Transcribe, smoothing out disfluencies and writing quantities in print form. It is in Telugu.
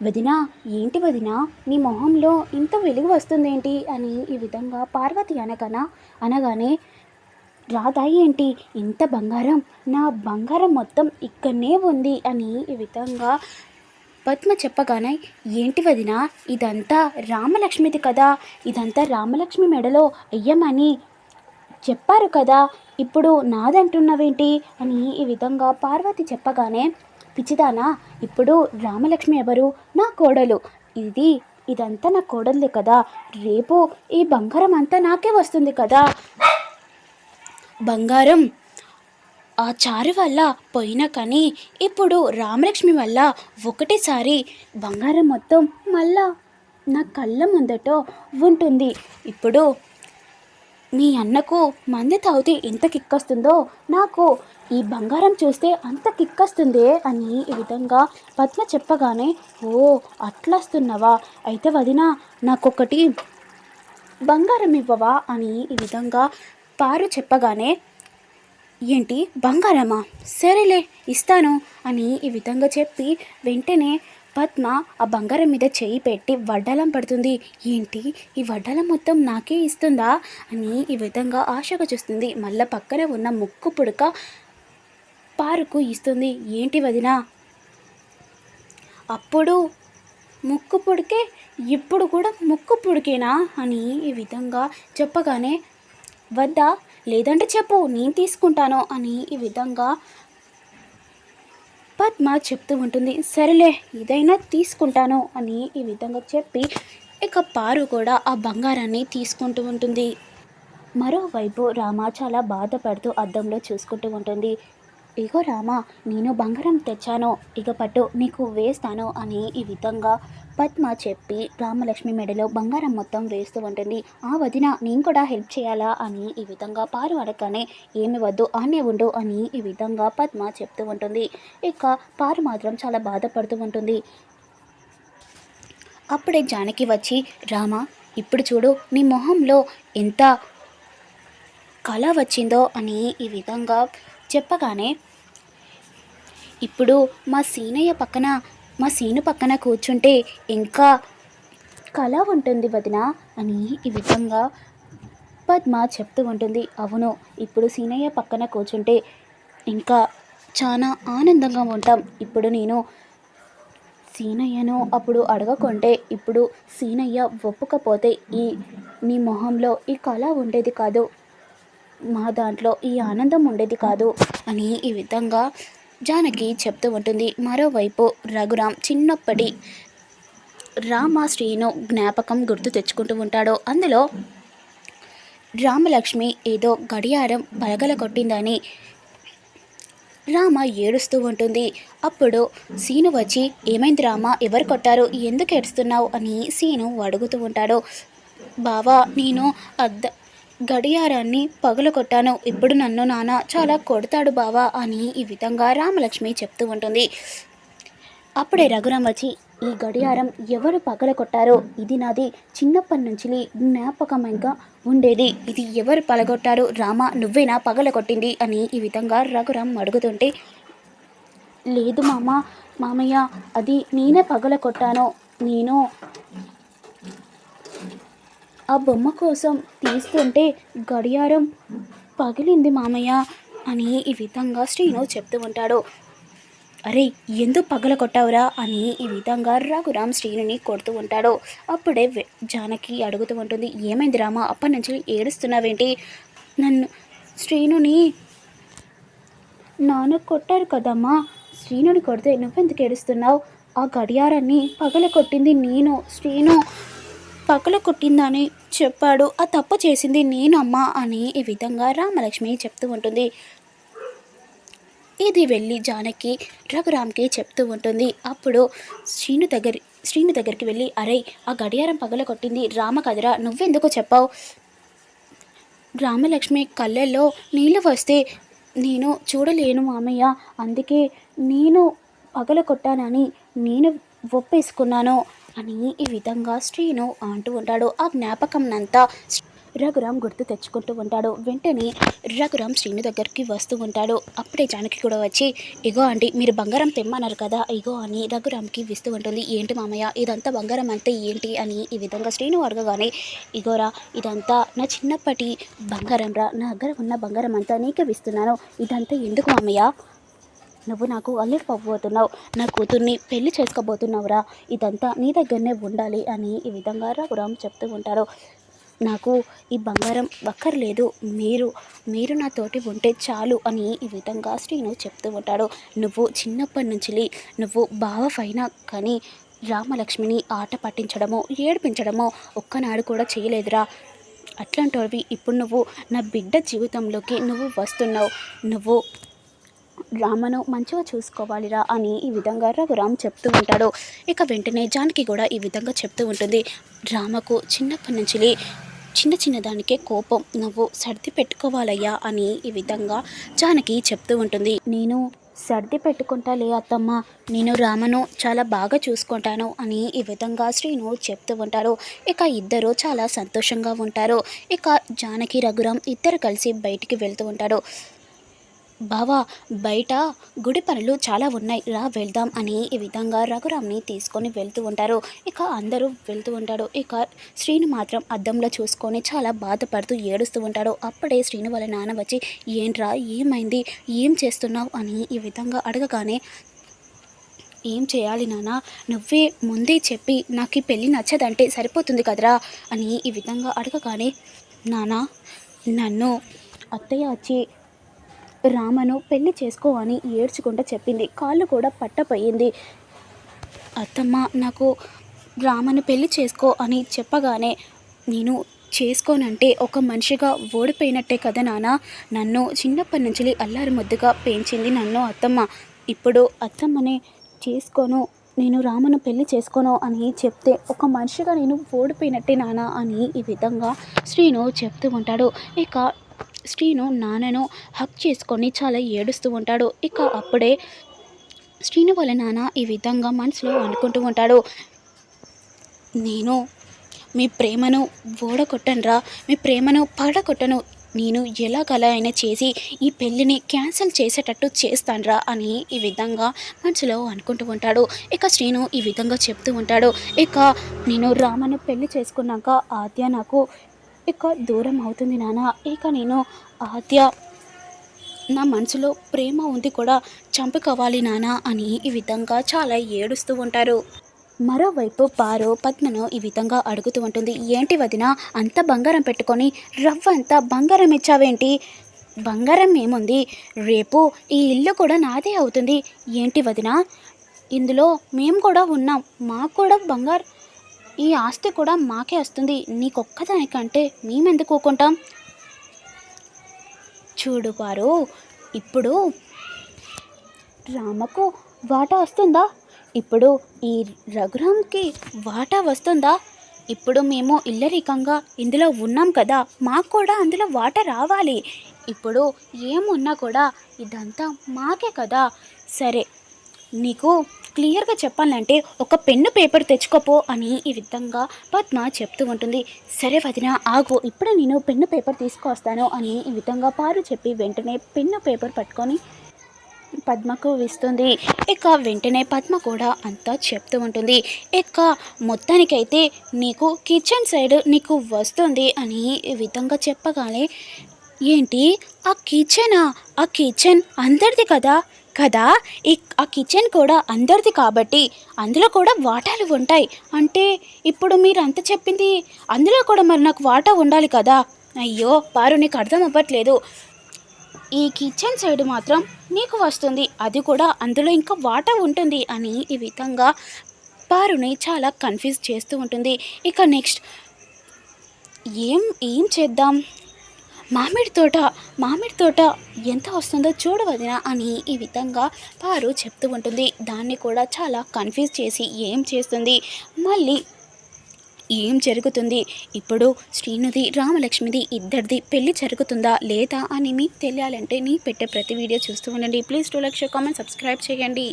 వదినా, ఏంటి వదినా, నీ మొహంలో ఇంత వెలుగు వస్తుందేంటి అని ఈ విధంగా పార్వతి అనగానే, రాధా ఏంటి ఇంత బంగారం, నా బంగారం మొత్తం ఇక్కడనే ఉంది అని ఈ విధంగా పద్మ చెప్పగానే, ఏంటి వదినా, ఇదంతా రామలక్ష్మిది కదా, ఇదంతా రామలక్ష్మి మెడలో అయ్యమని చెప్పారు కదా, ఇప్పుడు నాదంటున్నావేంటి అని ఈ విధంగా పార్వతి చెప్పగానే, పిచ్చిదానా, ఇప్పుడు రామలక్ష్మి ఎవరు, నా కోడలు. ఇది ఇదంతా నా కోడలే కదా, రేపు ఈ బంగారం అంతా నాకే వస్తుంది కదా. బంగారం ఆ చారు వల్ల పోయినా కానీ ఇప్పుడు రామలక్ష్మి వల్ల ఒకటేసారి బంగారం మొత్తం మళ్ళా నా కళ్ళ ముందట ఉంటుంది. ఇప్పుడు మీ అన్నకు మంది తాగితే ఎంత కిక్కొస్తుందో నాకు ఈ బంగారం చూస్తే అంత కిక్కొస్తుంది అని ఈ విధంగా పద్మ చెప్పగానే, ఓ అట్లొస్తున్నావా, అయితే వదినా నాకొకటి బంగారం ఇవ్వవా అని ఈ విధంగా పారు చెప్పగానే, ఏంటి బంగారమా, సరేలే ఇస్తాను అని ఈ విధంగా చెప్పి వెంటనే పద్మ ఆ బంగారం మీద చేయి పెట్టి వడ్డాలం పడుతుంది. ఏంటి ఈ వడ్డాలం మొత్తం నాకే ఇస్తుందా అని ఈ విధంగా ఆశగా చూస్తుంది. మళ్ళీ పక్కనే ఉన్న ముక్కు పుడక పారుకు ఇస్తుంది. ఏంటి వదినా, అప్పుడు ముక్కు పుడికే ఇప్పుడు కూడా ముక్కు పుడికేనా అని ఈ విధంగా చెప్పగానే, వద్దా, లేదంటే చెప్పు నేను తీసుకుంటాను అని ఈ విధంగా పద్మ చెప్తూ ఉంటుంది. సరేలే ఇదైనా తీసుకుంటాను అని ఈ విధంగా చెప్పి ఇక పారు కూడా ఆ బంగారాన్ని తీసుకుంటూ ఉంటుంది. మరోవైపు రామ చాలా బాధపడుతూ అద్దంలో చూసుకుంటూ ఉంటుంది. ఇగో రామ, నేను బంగారం తెచ్చాను, ఇక పట్టు నీకు వేస్తాను అని ఈ విధంగా పద్మ చెప్పి రామలక్ష్మి మెడలో బంగారం మొత్తం వేస్తూ ఉంటుంది. ఆ వదిన, నేను కూడా హెల్ప్ చేయాలా అని ఈ విధంగా పారు అడగగానే, ఏమి వద్దు ఆనే ఉండు అని ఈ విధంగా పద్మ చెప్తూ ఉంటుంది. ఇక పారు మాత్రం చాలా బాధపడుతూ ఉంటుంది. అప్పుడే జానకి వచ్చి, రామ ఇప్పుడు చూడు నీ మొహంలో ఎంత కళ వచ్చిందో అని ఈ విధంగా చెప్పగానే, ఇప్పుడు మా సీను పక్కన కూర్చుంటే ఇంకా కళ ఉంటుంది వదిన అని ఈ విధంగా పద్మ చెప్తూ ఉంటుంది. అవును, ఇప్పుడు సీనయ్య పక్కన కూర్చుంటే ఇంకా చాలా ఆనందంగా ఉంటాం. ఇప్పుడు నేను సీనయ్యను అప్పుడు అడగకుంటే ఇప్పుడు సీనయ్య ఒప్పుకపోతే నీ మొహంలో ఈ కళ ఉండేది కాదు, మా దాంట్లో ఈ ఆనందం ఉండేది కాదు అని ఈ విధంగా జానకి చెప్తూ ఉంటుంది. మరోవైపు రఘురామ్ చిన్నప్పటి రామశ్రీను జ్ఞాపకం గుర్తు తెచ్చుకుంటూ ఉంటాడు. అందులో రామలక్ష్మి ఏదో గడియారం పలగల కొట్టిందని రామ ఏడుస్తూ ఉంటుంది. అప్పుడు సీను వచ్చి, ఏమైంది రామ, ఎవరు కొట్టారు, ఎందుకు ఏడుస్తున్నావు అని సీను అడుగుతూ ఉంటాడు. బావా, నేను గడియారాన్ని పగలగొట్టాను, ఇప్పుడు నన్ను నాన్న చాలా కొడతాడు బావా అని ఈ విధంగా రామలక్ష్మి చెప్తూ ఉంటుంది. అప్పుడే రఘురామ్ వచ్చి, ఈ గడియారం ఎవరు పగలగొట్టారో, ఇది నాది చిన్నప్పటి నుంచి జ్ఞాపకంగా ఉండేది, ఇది ఎవరు పగలగొట్టారు, రామ నువ్వేనా పగలగొట్టింది అని ఈ విధంగా రఘురామ్ అడుగుతుంటే, లేదు మామయ్య, అది నేనే పగలగొట్టాను, నేను ఆ బొమ్మ కోసం తీస్తుంటే గడియారం పగిలింది మామయ్య అని ఈ విధంగా శ్రీను చెప్తూ ఉంటాడు. అరే, ఎందుకు పగల కొట్టావురా అని ఈ విధంగా రఘురామ్ శ్రీనుని కొడుతూ ఉంటాడు. అప్పుడే జానకి అడుగుతూ ఉంటుంది, ఏమైంది రామ, అప్పటి నుంచి ఏడుస్తున్నావేంటి, నన్ను శ్రీనుని నాన్న కొట్టారు కదమ్మా, శ్రీనుని కొడితే నువ్వెందుకు ఏడుస్తున్నావు, ఆ గడియారాన్ని పగల కొట్టింది నేను, శ్రీను పగల కొట్టిందని చెప్పాడు, ఆ తప్పు చేసింది నేను అమ్మా అని ఈ విధంగా రామలక్ష్మి చెప్తూ ఉంటుంది. ఇది వెళ్ళి జానకి రఘురామ్కి చెప్తూ ఉంటుంది. అప్పుడు శ్రీను దగ్గరికి వెళ్ళి, అరే ఆ గడియారం పగల కొట్టింది రామ కదరా, నువ్వెందుకు చెప్పావు, రామలక్ష్మి కళ్ళల్లో నీళ్ళు వస్తే నేను చూడలేను మామయ్య, అందుకే నేను పగల కొట్టానని నేను ఒప్పేసుకున్నాను అని ఈ విధంగా శ్రీను అంటూ ఉంటాడు. ఆ జ్ఞాపకంనంతా రఘురామ్ గుర్తు తెచ్చుకుంటూ ఉంటాడు. వెంటనే రఘురామ్ శ్రీను దగ్గరికి వస్తూ ఉంటాడు. అప్పుడే జానకి కూడా వచ్చి, ఇగో అండి మీరు బంగారం తెమ్మన్నారు కదా, ఇగో అని రఘురామ్కి ఇస్తూ ఉంటుంది. ఏంటి మామయ్య ఇదంతా బంగారం అంటే ఏంటి అని ఈ విధంగా శ్రీను అడగగానే, ఇగోరా ఇదంతా నా చిన్నప్పటి బంగారం రా, నా దగ్గర ఉన్న బంగారం అంతా నీకే ఇస్తున్నాను. ఇదంతా ఎందుకు మామయ్య, నువ్వు నాకు అల్లుడు పోతున్నావు, నా కూతుర్ని పెళ్లి చేసుకోబోతున్నావురా, ఇదంతా నీ దగ్గరనే ఉండాలి అని ఈ విధంగా రఘురామ్ చెప్తూ ఉంటారు. నాకు ఈ బంగారం అక్కర్లేదు, మీరు నాతోటి ఉంటే చాలు అని ఈ విధంగా శ్రీను చెప్తూ ఉంటాడు. నువ్వు చిన్నప్పటి నుంచి నువ్వు బావైనా కానీ రామలక్ష్మిని ఆట పట్టించడమో ఏడిపించడమో ఒక్కనాడు కూడా చేయలేదురా. అట్లాంటివి ఇప్పుడు నువ్వు నా బిడ్డ జీవితంలోకి నువ్వు వస్తున్నావు, నువ్వు రామను మంచిగా చూసుకోవాలిరా అని ఈ విధంగా రఘురామ్ చెప్తూ ఉంటాడు. ఇక వెంటనే జానకి కూడా ఈ విధంగా చెప్తూ ఉంటుంది. రామకు చిన్నప్పటి నుంచి చిన్న దానికే కోపం, నువ్వు సర్ది పెట్టుకోవాలయ్యా అని ఈ విధంగా జానకి చెప్తూ ఉంటుంది. నేను సర్ది పెట్టుకుంటాలే అత్తమ్మ, నేను రామను చాలా బాగా చూసుకుంటాను అని ఈ విధంగా శ్రీను చెప్తూ ఉంటారు. ఇక ఇద్దరు చాలా సంతోషంగా ఉంటారు. ఇక జానకి రఘురామ్ ఇద్దరు కలిసి బయటికి వెళ్తూ ఉంటారు. బావా బయట గుడి పనులు చాలా ఉన్నాయి, రా వెళ్దాం అని ఈ విధంగా రఘురామ్ని తీసుకొని వెళ్తూ ఉంటారు. ఇక అందరూ వెళ్తూ ఉంటాడు. ఇక శ్రీను మాత్రం అద్దంలో చూసుకొని చాలా బాధపడుతూ ఏడుస్తూ ఉంటాడు. అప్పుడే శ్రీను వాళ్ళ నాన్న వచ్చి, ఏంట్రా ఏమైంది, ఏం చేస్తున్నావు అని ఈ విధంగా అడగగానే, ఏం చేయాలి నాన్న, నువ్వే ముందే చెప్పి నాకు ఈ పెళ్ళి నచ్చదంటే సరిపోతుంది కదరా అని ఈ విధంగా అడగగానే, నాన్న నన్ను అత్తయ్య వచ్చి రామను పెళ్లి చేసుకో అని ఏడ్చుకుంటూ చెప్పింది, కాళ్ళు కూడా పట్టపోయింది. అత్తమ్మ నాకు రామను పెళ్లి చేసుకో అని చెప్పగానే, నేను చేసుకోనంటే ఒక మనిషిగా ఓడిపోయినట్టే కదా నాన్న, నన్ను చిన్నప్పటి నుంచి అల్లారి ముద్దుగా పెంచింది నన్ను అత్తమ్మ, ఇప్పుడు అత్తమ్మనే చేసుకోను, నేను రామను పెళ్లి చేసుకోను అని చెప్తే ఒక మనిషిగా నేను ఓడిపోయినట్టే నాన్న అని ఈ విధంగా శ్రీను చెప్తూ ఉంటాడు. ఇక శ్రీను నాన్నను హక్ చేసుకొని చాలా ఏడుస్తూ ఉంటాడు. ఇక అప్పుడే శ్రీను వాళ్ళ నాన్న ఈ విధంగా మనసులో అనుకుంటూ ఉంటాడు, నేను మీ ప్రేమను ఓడగొట్టనురా, మీ ప్రేమను పడగొట్టను, నేను ఎలాగలా అయినా చేసి ఈ పెళ్ళిని క్యాన్సిల్ చేసేటట్టు చేస్తానురా అని ఈ విధంగా మనసులో అనుకుంటూ ఉంటాడు. ఇక శ్రీను ఈ విధంగా చెప్తూ ఉంటాడు, ఇక నేను రామను పెళ్లి చేసుకున్నాక ఆద్య నాకు ఇక దూరం అవుతుంది నాన్న, ఇక నేను ఆద్య నా మనసులో ప్రేమ ఉంది కూడా చంపుకోవాలి నాన్న అని ఈ విధంగా చాలా ఏడుస్తూ ఉంటారు. మరోవైపు పారు పద్మను ఈ విధంగా అడుగుతూ ఉంటుంది, ఏంటి వదిన అంత బంగారం పెట్టుకొని రవ్వంతా బంగారం ఇచ్చావేంటి, బంగారం ఏముంది, రేపు ఈ ఇల్లు కూడా నాదే అవుతుంది, ఏంటి వదిన ఇందులో మేము కూడా ఉన్నాం, మాకు కూడా బంగారం ఈ ఆస్తి కూడా మాకే వస్తుంది, నీకొక్కదానికంటే మేమెందుకు ఊకుంటాం, చూడు పారు ఇప్పుడు రామకు వాటా వస్తుందా, ఇప్పుడు ఈ రఘురామ్కి వాటా వస్తుందా, ఇప్పుడు మేము ఇల్లరికంగా ఇందులో ఉన్నాం కదా, మాకు కూడా అందులో వాటా రావాలి, ఇప్పుడు ఏమున్నా కూడా ఇదంతా మాకే కదా, సరే నీకు క్లియర్గా చెప్పాలంటే ఒక పెన్ను పేపర్ తెచ్చుకోపో అని ఈ విధంగా పద్మ చెప్తూ ఉంటుంది. సరే వదిన ఆగు, ఇప్పుడే నేను పెన్ను పేపర్ తీసుకొస్తాను అని ఈ విధంగా పారు చెప్పి వెంటనే పెన్ను పేపర్ పట్టుకొని పద్మకు ఇస్తుంది. ఇక వెంటనే పద్మ కూడా అంతా చెప్తూ ఉంటుంది. ఇక మొత్తానికైతే నీకు కిచెన్ సైడ్ నీకు వస్తుంది అని ఈ విధంగా చెప్పగానే, ఏంటి ఆ కిచెనా, ఆ కిచెన్ అందరిది కదా కదా ఆ కిచెన్ కూడా అందరిది కాబట్టి అందులో కూడా వాటాలు ఉంటాయి అంటే, ఇప్పుడు మీరు అంత చెప్పింది అందులో కూడా మరి నాకు వాటా ఉండాలి కదా, అయ్యో పారు నీకు అర్థం అవ్వట్లేదు, ఈ కిచెన్ సైడ్ మాత్రం నీకు వస్తుంది, అది కూడా అందులో ఇంకా వాటా ఉంటుంది అని ఈ విధంగా పారుని చాలా కన్ఫ్యూజ్ చేస్తూ ఉంటుంది. ఇక నెక్స్ట్ ఏం చేద్దాం, మామిడి తోట ఎంత వస్తుందో చూడు వదిన అని ఈ విధంగా పారు చెప్తూ ఉంటుంది. దాన్ని కూడా చాలా కన్ఫ్యూజ్ చేసి ఏం చేస్తుంది, మళ్ళీ ఏం జరుగుతుంది, ఇప్పుడు శ్రీనుది రామలక్ష్మిది ఇద్దరిది పెళ్ళి జరుగుతుందా లేదా అని మీకు తెలియాలంటే నీ పెట్టే ప్రతి వీడియో చూస్తూ ఉండండి. Please do like, share, comment, subscribe చేయండి.